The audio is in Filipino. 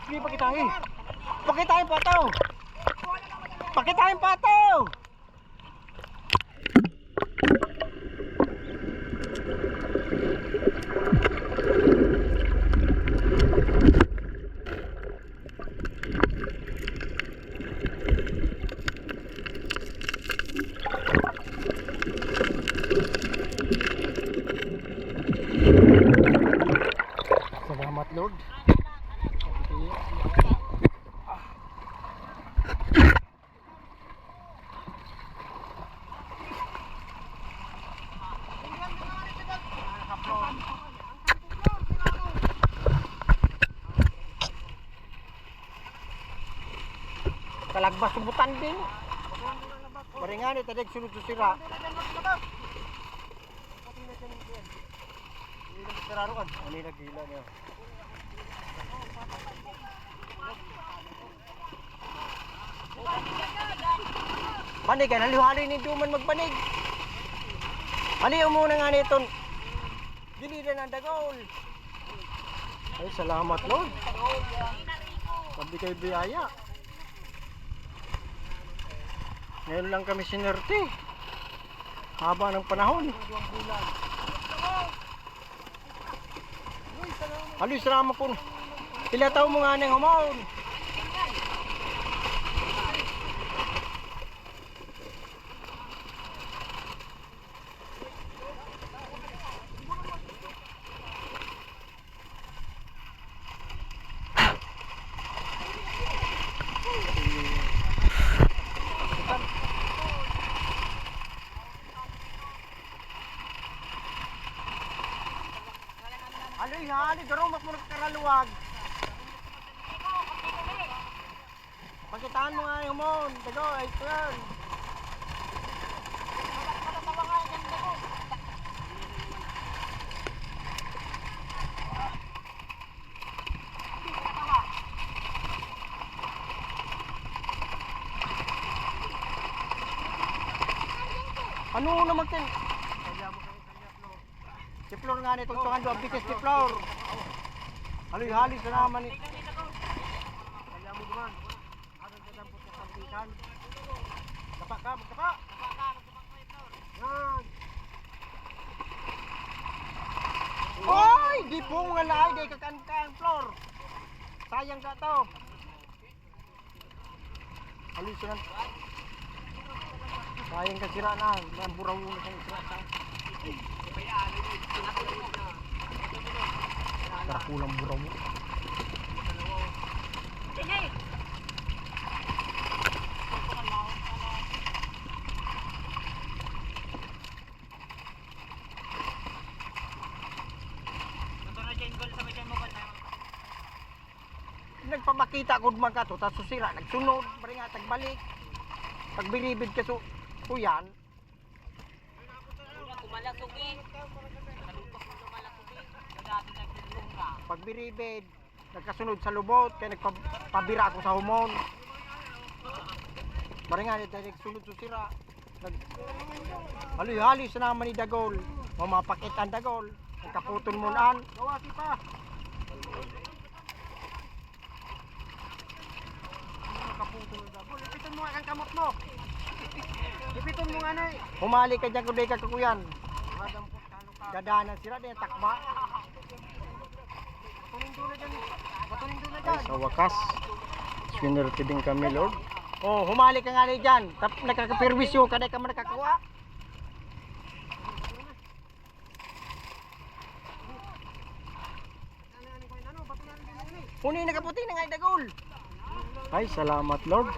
Sige, pakitahin. Pakitahin pataw. Pakitahin pataw. Salamat Lord. Kalagbas subutan din. Maringan ito dek sunod sira. Ani nagila niya. Panig ka, naliwali ni Duman magpanig. Aliw muna nga nito. Gilidan ang dagol. Ay, salamat Lord. Sabi kay biyaya. Ngayon lang kami sinerte. Haba ng panahon. Alis rama po. Pilataw mo nga ng humon. Aloy hali, garumak mo nagkaraluwag. Pakitaan mo nga yung humon. Dago, ay turn. Ano naman kin? Si Flor nga nito, tungan doon, bitis si Flor. Aloy halis na naman eh. Kaya mo duman. Ano ka dampot sa pagbitan? Dapa ka, magdapa. Yan. Oy, di po nga lahay, di kakankaan Flor. Sayang ka to. Aloy siya na. Sayang ka sira na. Namburaw mo na siyang sira sa. Karakulang buraw mo. Nagpamakita ko man ka to, tapos susira, nagsunod, bari nga tagbalik. Pagbiribid ka so, kuyan. Pagbiribid, nagkasunod sa lubot, kaya nagpabira ako sa humon. Bari nga nagsunod susira. Haloy-halis na naman ni dagol. Mamapakit ang dagol. Nagkaputol mo naan. Gawasi pa. Kaputol na dagol. Ipiton mo nga kang kamot mo. Ipiton mo nga na eh. Humali ka dyan kuday ka kukuyan. Gadanan sila din takba. Ay, sa wakas, swinerte din kami Lord. Oh, humali ka nga na dyan. Nakakapirwisyo ka na ka man nakakuha. Huni nakaputi na nga dagol. Ay, salamat Lord.